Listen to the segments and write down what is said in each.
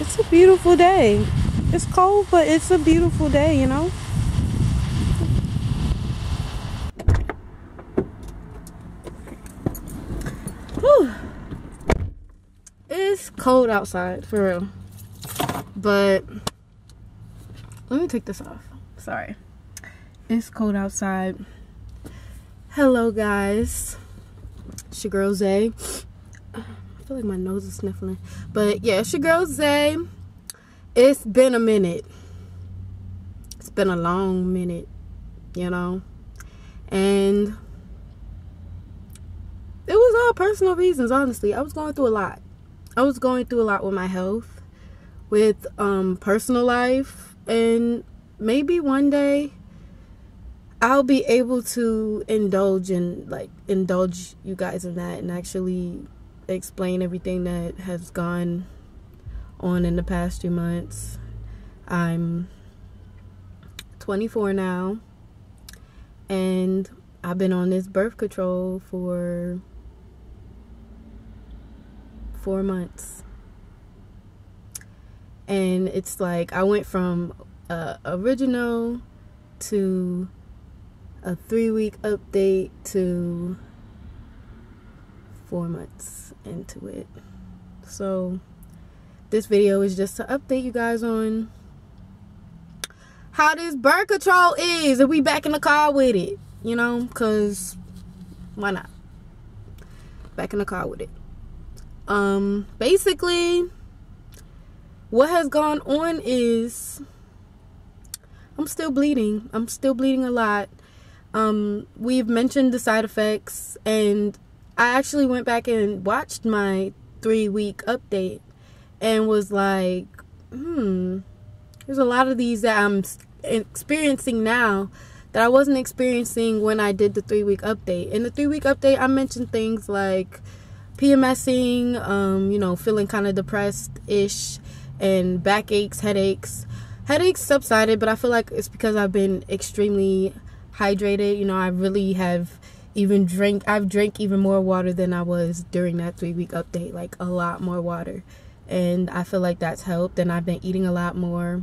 It's a beautiful day. It's cold, but it's a beautiful day, you know? Whew. It's cold outside, for real. But let me take this off. Sorry. It's cold outside. Hello, guys. It's your girl, Zay. I feel like my nose is sniffling. But yeah, it's your girl, Zay. It's been a minute. It's been a long minute, you know? And it was all personal reasons, honestly. I was going through a lot. I was going through a lot with my health, with personal life, and maybe one day I'll be able to indulge you guys in that and actually explain everything that has gone on in the past 2 months. I'm 24 now, and I've been on this birth control for 4 months. And it's like I went from original to a 3-week update to 4 months into it. So this video is just to update you guys on how this birth control is, and we back in the car with it, you know, because why not? Back in the car with it. Basically what has gone on is I'm still bleeding. I'm still bleeding a lot. We've mentioned the side effects, and I actually went back and watched my 3-week update and was like, there's a lot of these that I'm experiencing now that I wasn't experiencing when I did the 3-week update. In the 3-week update, I mentioned things like PMSing, you know, feeling kind of depressed-ish, and backaches, headaches. Headaches subsided, but I feel like it's because I've been extremely hydrated. You know, I really have I've drank even more water than I was during that 3-week update, like a lot more water. And I feel like that's helped, and I've been eating a lot more.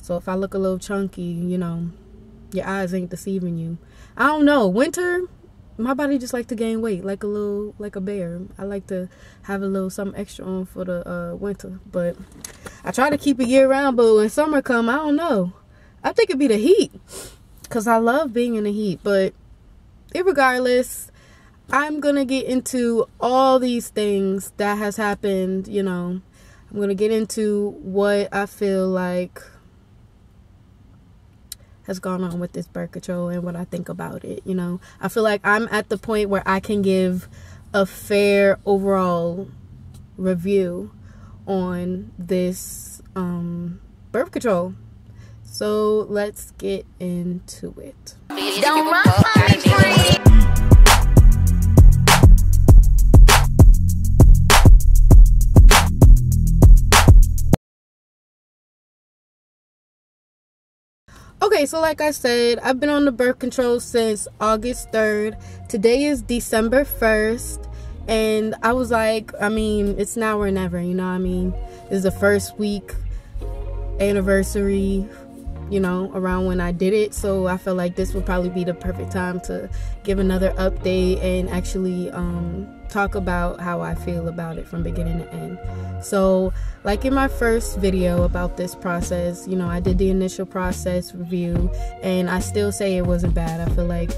So if I look a little chunky, you know, your eyes ain't deceiving you. I don't know. Winter, my body just like to gain weight like a bear. I like to have a little something extra on for the winter, but I try to keep it year round. But when summer come, I don't know. I think it'd be the heat, because I love being in the heat. But irregardless, I'm gonna get into all these things that has happened. You know, I'm gonna get into what I feel like has gone on with this birth control and what I think about it. You know, I feel like I'm at the point where I can give a fair overall review on this birth control. So let's get into it. Don't run my Okay, so like I said, I've been on the birth control since August 3rd. Today is December 1st. And I was like, I mean, it's now or never, you know what I mean? This is the first week anniversary, you know, around when I did it. So I felt like this would probably be the perfect time to give another update and actually talk about how I feel about it from beginning to end. So like in my first video about this process, you know, I did the initial process review, and I still say it wasn't bad. I feel like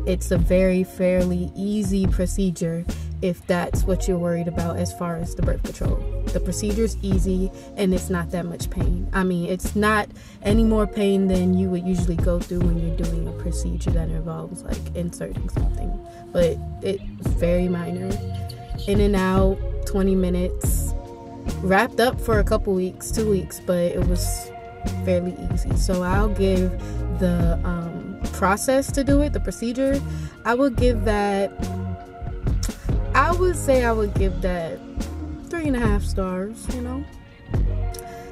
it's a fairly easy procedure if that's what you're worried about as far as the birth control. The procedure's easy, and it's not that much pain. I mean, it's not any more pain than you would usually go through when you're doing a procedure that involves like inserting something, but it's very minor. In and out, 20 minutes, wrapped up for a couple weeks, 2 weeks, but it was fairly easy. So I'll give the process to do it, the procedure, I would say I would give that 3.5 stars, you know.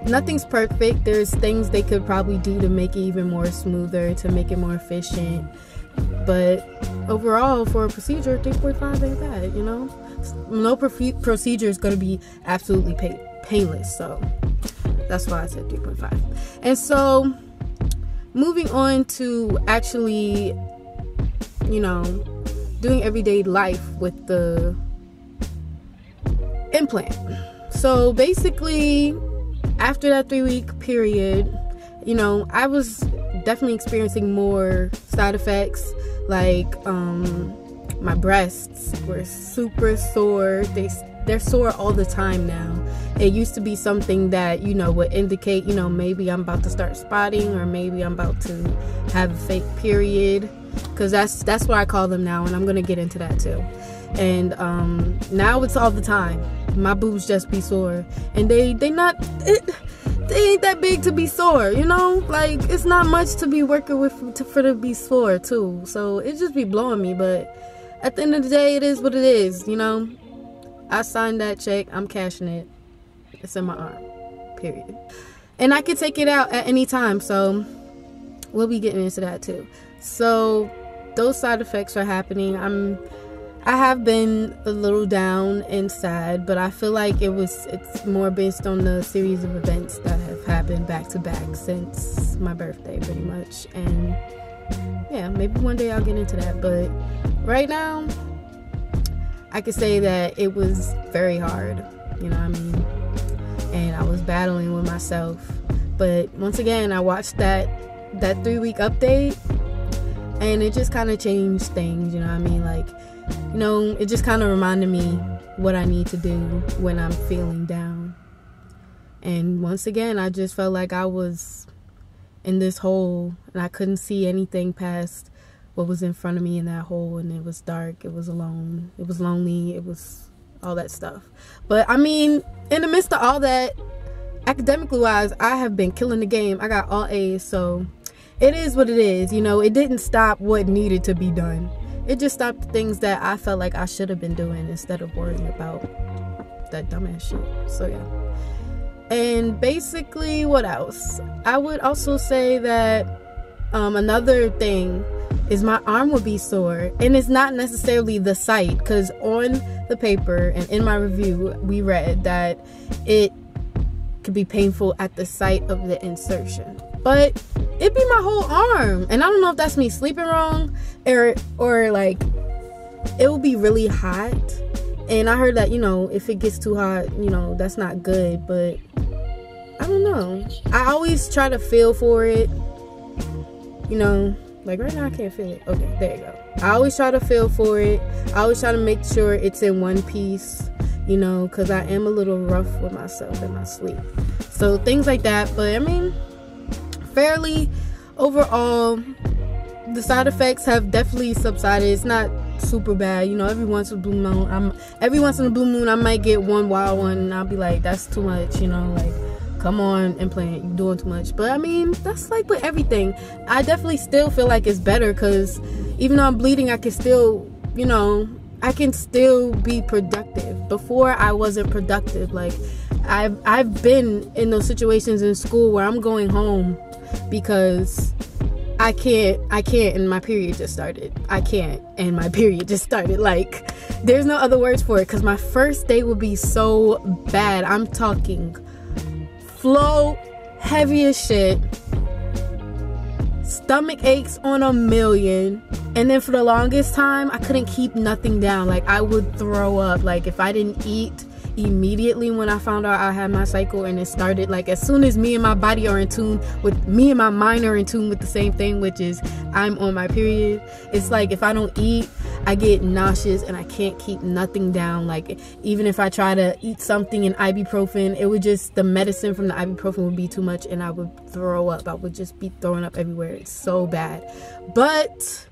Nothing's perfect. There's things they could probably do to make it even more smoother, to make it more efficient. But overall, for a procedure, 3.5 ain't bad, you know. No procedure is going to be absolutely painless. So That's why I said 3.5. And so moving on to actually, you know, doing everyday life with the implant. So basically, after that 3-week period, you know, I was definitely experiencing more side effects. Like my breasts were super sore. They're sore all the time now. It used to be something that, you know, would indicate, you know, maybe I'm about to start spotting, or maybe I'm about to have a fake period, because that's what I call them now, and I'm gonna get into that too. And now it's all the time. My boobs just be sore, and they ain't that big to be sore, you know. Like, it's not much to be working with for to be sore too. So it just be blowing me. But at the end of the day, it is what it is, you know. I signed that check. I'm cashing it. It's in my arm. Period. And I can take it out at any time. So we'll be getting into that too. So those side effects are happening. I have been a little down and sad, but I feel like it's more based on the series of events that have happened back to back since my birthday, pretty much. And yeah, maybe one day I'll get into that, but right now I could say that it was very hard, you know what I mean? And I was battling with myself. But once again, I watched that 3-week update, and it just kind of changed things, you know what I mean? Like, you know, it just kind of reminded me what I need to do when I'm feeling down. And once again, I just felt like I was in this hole, and I couldn't see anything past what was in front of me in that hole. And it was dark, it was alone, it was lonely, it was all that stuff. But I mean, in the midst of all that, academically wise, I have been killing the game. I got all A's, so it is what it is, you know. It didn't stop what needed to be done. It just stopped the things that I felt like I should have been doing instead of worrying about that dumbass shit. So yeah. And basically, what else? I would also say that another thing is my arm would be sore, and it's not necessarily the site, because on the paper and in my review we read that it could be painful at the site of the insertion, but it'd be my whole arm. And I don't know if that's me sleeping wrong, or like, it will be really hot. And I heard that, you know, if it gets too hot, you know, that's not good. But I don't know, I always try to feel for it, you know. Like right now I can't feel it. Okay, there you go. I always try to feel for it. I always try to make sure it's in one piece, you know, because I am a little rough with myself in my sleep. So things like that. But I mean, fairly overall, the side effects have definitely subsided. It's not super bad, you know. Every once in a blue moon I might get one wild one, and I'll be like, that's too much, you know, like, come on, implant, you're doing too much. But I mean, that's like with everything. I definitely still feel like it's better, because even though I'm bleeding, I can still, you know, I can still be productive. Before, I wasn't productive. Like, I've been in those situations in school where I'm going home because I can't, and my period just started. I can't, and my period just started. Like, there's no other words for it, because my first day would be so bad. I'm talking flow heavy as shit, stomach aches on a million, and then for the longest time I couldn't keep nothing down. Like, I would throw up. Like, if I didn't eat immediately when I found out I had my cycle and it started, like, as soon as me and my body are in tune with, me and my mind are in tune with the same thing, which is I'm on my period, it's like, if I don't eat, I get nauseous and I can't keep nothing down. Like, even if I try to eat something in ibuprofen, it would just, the medicine from the ibuprofen would be too much, and I would throw up. I would just be throwing up everywhere. It's so bad. But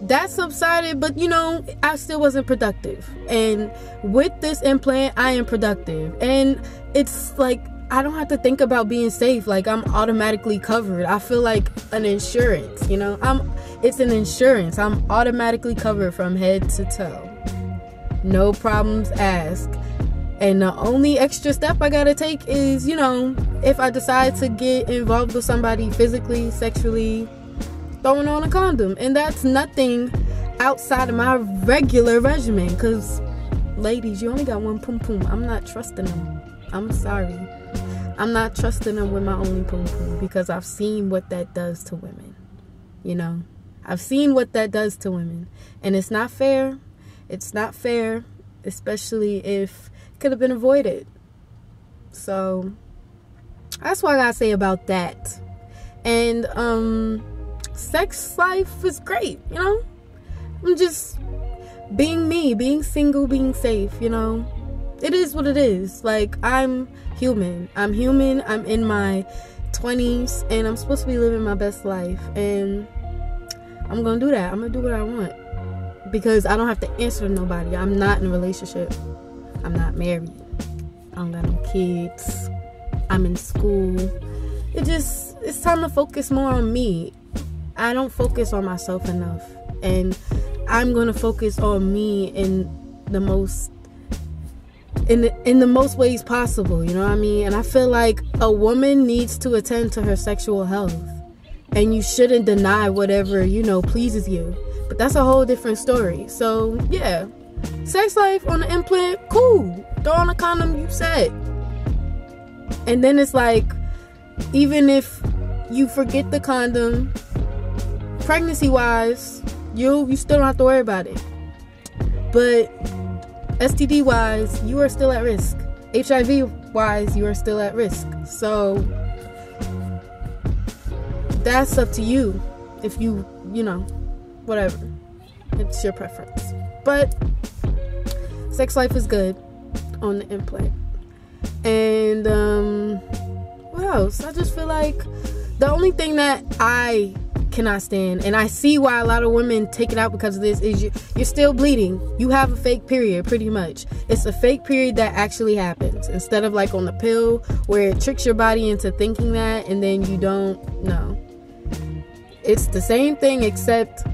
that subsided, but you know, I still wasn't productive. And with this implant, I am productive, and it's like, I don't have to think about being safe. Like, I'm automatically covered. I feel like an insurance, you know. It's an insurance. I'm automatically covered from head to toe. No problems asked. And the only extra step I gotta take is, you know, if I decide to get involved with somebody physically, sexually, throwing on a condom. And that's nothing outside of my regular regimen, because ladies, you only got one pum pum. I'm not trusting them. I'm sorry. I'm not trusting them with my only poom poom, because I've seen what that does to women. You know, I've seen what that does to women, and it's not fair. It's not fair, especially if it could have been avoided. So that's what I gotta say about that. And sex life is great, you know. I'm just being me, being single, being safe, you know. It is what it is. Like, I'm human. I'm in my 20s, and I'm supposed to be living my best life, and I'm gonna do that. I'm gonna do what I want, because I don't have to answer to nobody. I'm not in a relationship. I'm not married. I don't got no kids. I'm in school. It's time to focus more on me. I don't focus on myself enough, and I'm gonna focus on me in the most ways possible, you know what I mean? And I feel like a woman needs to attend to her sexual health, and you shouldn't deny whatever, you know, pleases you. But that's a whole different story. So yeah, sex life on the implant, cool. Throw on a condom, you said. And then it's like, even if you forget the condom, pregnancy wise, you still don't have to worry about it. But STD wise, you are still at risk. HIV wise, you are still at risk. So that's up to you. If you know, whatever. It's your preference. But sex life is good on the implant. And what else? I just feel like the only thing that I cannot stand, and I see why a lot of women take it out because of this, is you're still bleeding. You have a fake period, pretty much. It's a fake period that actually happens, instead of like on the pill where it tricks your body into thinking that, and then you don't know. It's the same thing, except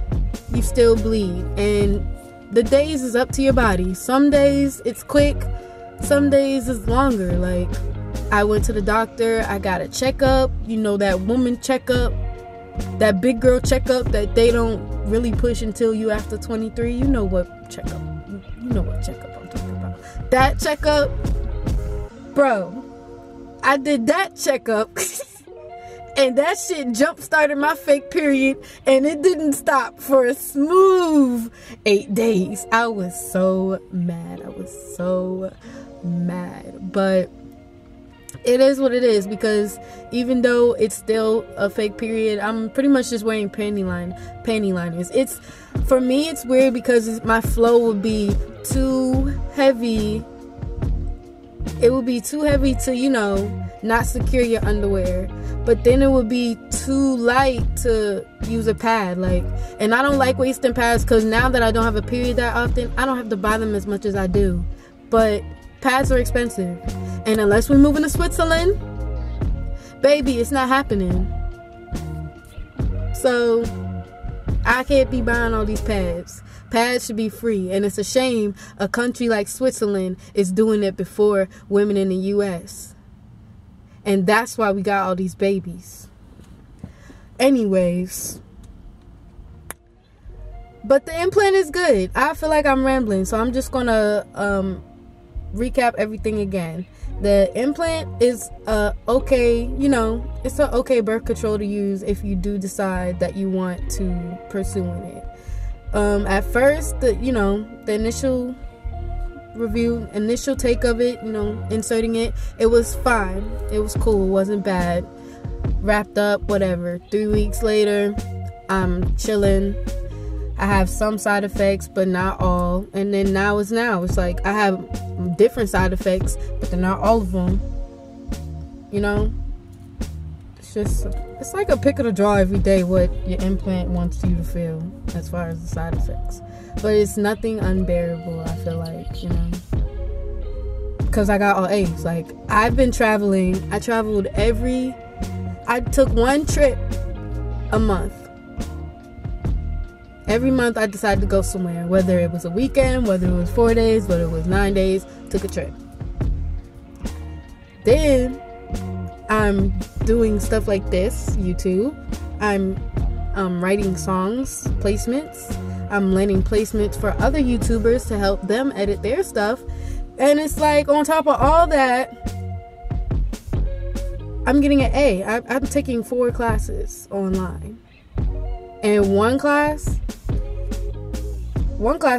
you still bleed, and the days is up to your body. Some days it's quick, some days it's longer. Like, I went to the doctor, I got a checkup, you know, that woman checkup, that big girl checkup that they don't really push until you after 23. You know what checkup, you know what checkup I'm talking about. That checkup, bro, I did that checkup and that shit jump started my fake period, and it didn't stop for a smooth 8 days. I was so mad. But it is what it is, because even though it's still a fake period, I'm pretty much just wearing panty liners. It's, for me, it's weird because my flow would be too heavy. It would be too heavy to, you know, not secure your underwear, but then it would be too light to use a pad. Like, and I don't like wasting pads, because now that I don't have a period that often, I don't have to buy them as much as I do. But pads are expensive, and unless we're moving to Switzerland, baby, it's not happening. So I can't be buying all these pads. Pads should be free, and it's a shame a country like Switzerland is doing it before women in the US, and that's why we got all these babies. Anyways, but the implant is good. I feel like I'm rambling, so I'm just gonna recap everything again. The implant is okay, you know, it's an okay birth control to use if you do decide that you want to pursue it. At first, the initial review, initial take of it, you know, inserting it was fine. It was cool. It wasn't bad. Wrapped up, whatever. 3 weeks later, I'm chilling. I have some side effects, but not all. And then now. It's like I have different side effects, but they're not all of them. You know? It's like a pick of the draw every day what your implant wants you to feel as far as the side effects. But it's nothing unbearable, I feel like, you know? Because I got all A's. Like, I've been traveling. I took one trip a month. Every month I decided to go somewhere, whether it was a weekend, whether it was 4 days, whether it was 9 days, took a trip. Then I'm doing stuff like this, YouTube. I'm writing songs, placements. I'm landing placements for other YouTubers to help them edit their stuff. And it's like, on top of all that, I'm getting an A. I'm taking 4 classes online. And one class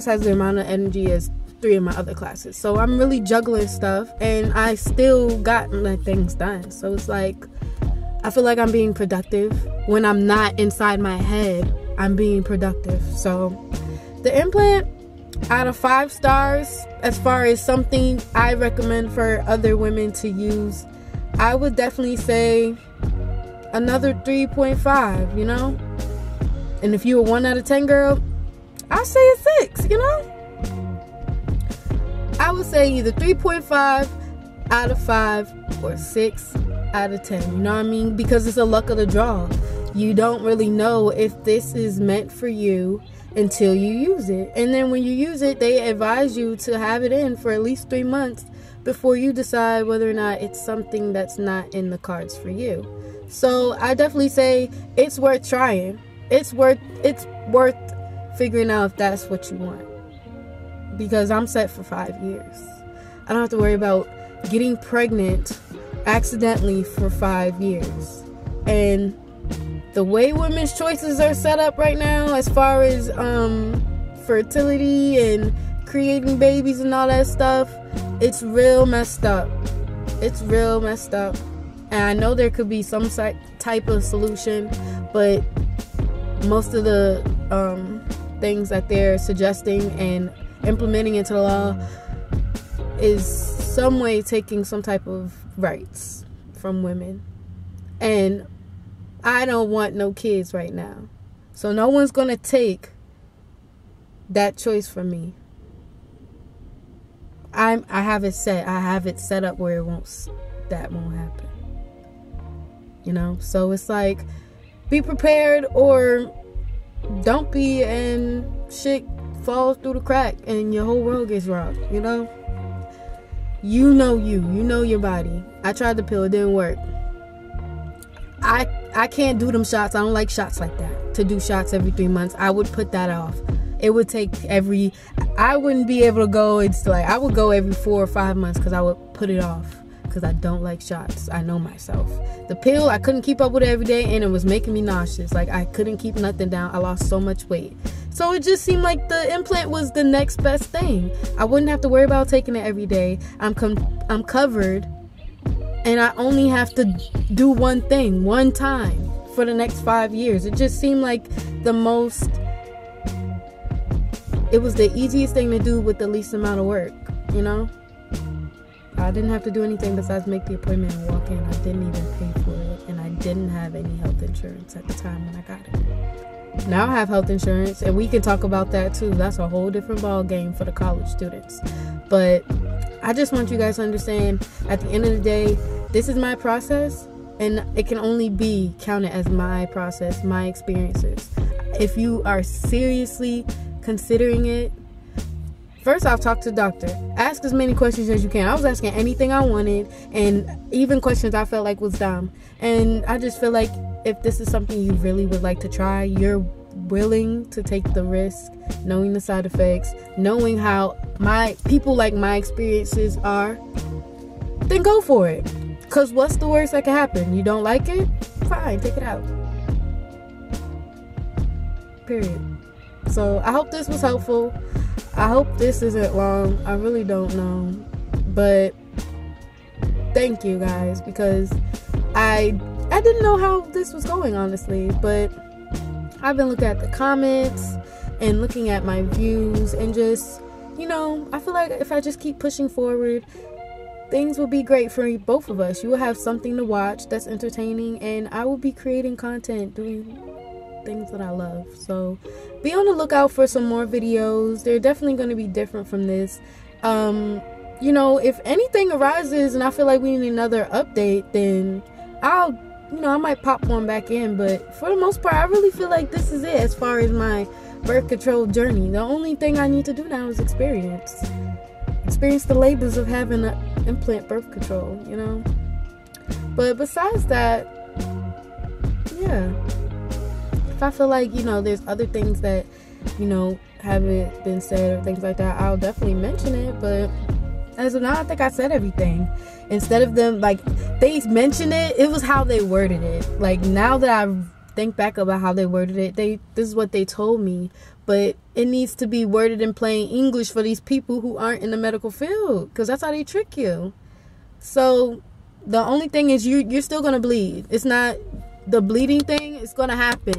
has the amount of energy as 3 of my other classes. So I'm really juggling stuff, and I still got my things done. So it's like, I feel like I'm being productive. When I'm not inside my head, I'm being productive. So the implant, out of 5 stars, as far as something I recommend for other women to use, I would definitely say another 3.5, you know? And if you're a 1 out of 10 girl, I'll say a 6, you know? I would say either 3.5 out of 5 or 6 out of 10, you know what I mean? Because it's a luck of the draw. You don't really know if this is meant for you until you use it. And then when you use it, they advise you to have it in for at least 3 months before you decide whether or not it's something that's not in the cards for you. So I definitely say it's worth trying. It's worth figuring out if that's what you want. Because I'm set for 5 years. I don't have to worry about getting pregnant accidentally for 5 years. And the way women's choices are set up right now, as far as fertility and creating babies and all that stuff, it's real messed up. It's real messed up. And I know there could be some type of solution, but most of the things that they're suggesting and implementing into the law is some way taking some type of rights from women. And I don't want no kids right now. So no one's going to take that choice from me. I have it set. I have it set up where that won't happen. You know? So it's like, be prepared or don't be, and shit falls through the crack and your whole world gets rocked, you know? You know your body. I tried the pill, it didn't work. I can't do them shots. I don't like shots like that. To do shots every 3 months, I would put that off. It would take I wouldn't be able to go. It's like I would go every 4 or 5 months because I would put it off because I don't like shots. I know myself. The pill, I couldn't keep up with it every day, and it was making me nauseous. Like, I couldn't keep nothing down. I lost so much weight. So it just seemed like the implant was the next best thing. I wouldn't have to worry about taking it every day. I'm covered, and I only have to do one thing, one time for the next 5 years. It just seemed like it was the easiest thing to do with the least amount of work, you know? I didn't have to do anything besides make the appointment and walk in. I didn't even pay for it, and I didn't have any health insurance at the time when I got it. Now I have health insurance, and we can talk about that too. That's a whole different ball game for the college students. But I just want you guys to understand, at the end of the day, this is my process, and it can only be counted as my process, my experiences. If you are seriously considering it, first off, talk to the doctor. Ask as many questions as you can. I was asking anything I wanted, and even questions I felt like was dumb. And I just feel like if this is something you really would like to try, you're willing to take the risk, knowing the side effects, knowing how people like my experiences are, then go for it. Because what's the worst that can happen? You don't like it? Fine, take it out. Period. So I hope this was helpful. I hope this isn't long. I really don't know. But thank you guys, because I didn't know how this was going, honestly. But I've been looking at the comments and looking at my views, and just, you know, I feel like if I just keep pushing forward, things will be great for both of us. You will have something to watch that's entertaining, and I will be creating content, doing things that I love. So be on the lookout for some more videos. They're definitely going to be different from this. You know, if anything arises and I feel like we need another update, then I might pop one back in. But for the most part, I really feel like this is it as far as my birth control journey. The only thing I need to do now is experience the labors of having an implant birth control, you know. But besides that, yeah, if I feel like, you know, there's other things that, you know, haven't been said or things like that, I'll definitely mention it. But As of now, I think I said everything. Instead of them, like, they mentioned it, it was how they worded it. Like, now that I think back about how they worded it, this is what they told me. But it needs to be worded in plain English for these people who aren't in the medical field, because that's how they trick you. So the only thing is you're still going to bleed. It's not the bleeding thing. It's going to happen.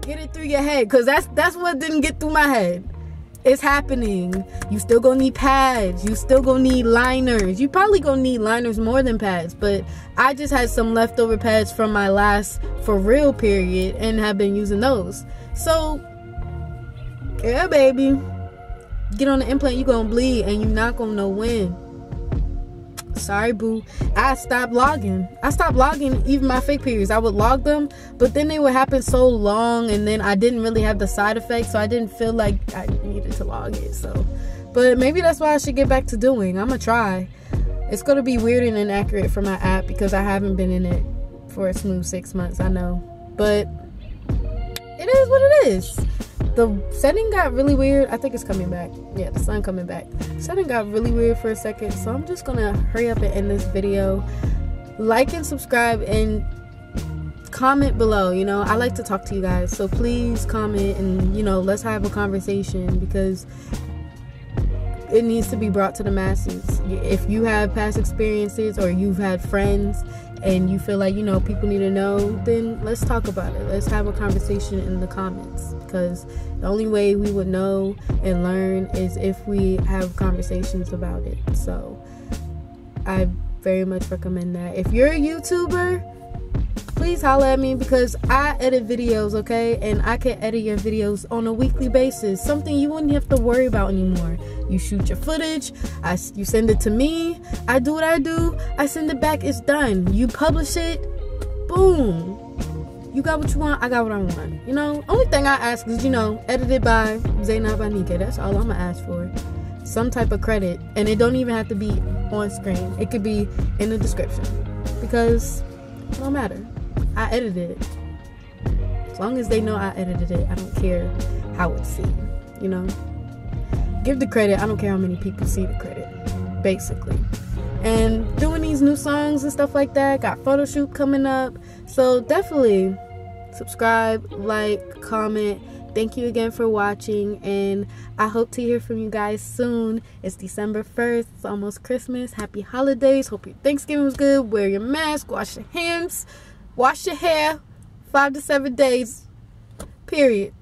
Get it through your head, because that's what didn't get through my head. It's happening. You still gonna need pads. You still gonna need liners. You probably gonna need liners more than pads, but I just had some leftover pads from my last for real period and have been using those. So yeah, baby, get on the implant, you gonna bleed and you're not gonna know when. Sorry, boo. I stopped logging even my fake periods. I would log them, but then they would happen so long, and then I didn't really have the side effects, so I didn't feel like I needed to log it. So, but maybe that's what I should get back to doing. I'm gonna try. It's gonna be weird and inaccurate for my app because I haven't been in it for a smooth 6 months, I know, but it is what it is. The setting got really weird. I think it's coming back. Yeah, the sun coming back. The setting got really weird for a second, so I'm just gonna hurry up and end this video. Like and subscribe and comment below. You know, I like to talk to you guys, so please comment and, you know, let's have a conversation, because it needs to be brought to the masses. If you have past experiences or you've had friends and you feel like, you know, people need to know, then let's talk about it. Let's have a conversation in the comments, because the only way we would know and learn is if we have conversations about it. So I very much recommend that. If you're a YouTuber, please holla at me, because I edit videos, okay? And I can edit your videos on a weekly basis, something you wouldn't have to worry about anymore. You shoot your footage, you send it to me, I do what I do, I send it back, it's done. You publish it, boom. You got what you want, I got what I want. You know, only thing I ask is, you know, edited by Zainab Anike. That's all I'm gonna ask for. Some type of credit, and it don't even have to be on screen. It could be in the description, because it don't matter. I edited it. As long as they know I edited it, I don't care how it's seen, you know. Give the credit. I don't care how many people see the credit, basically. And doing these new songs and stuff like that, got photo shoot coming up, so definitely subscribe, like, comment. Thank you again for watching, and I hope to hear from you guys soon. It's December 1st. It's almost Christmas. Happy holidays. Hope your Thanksgiving was good. Wear your mask, wash your hands, wash your hair, 5 to 7 days, period.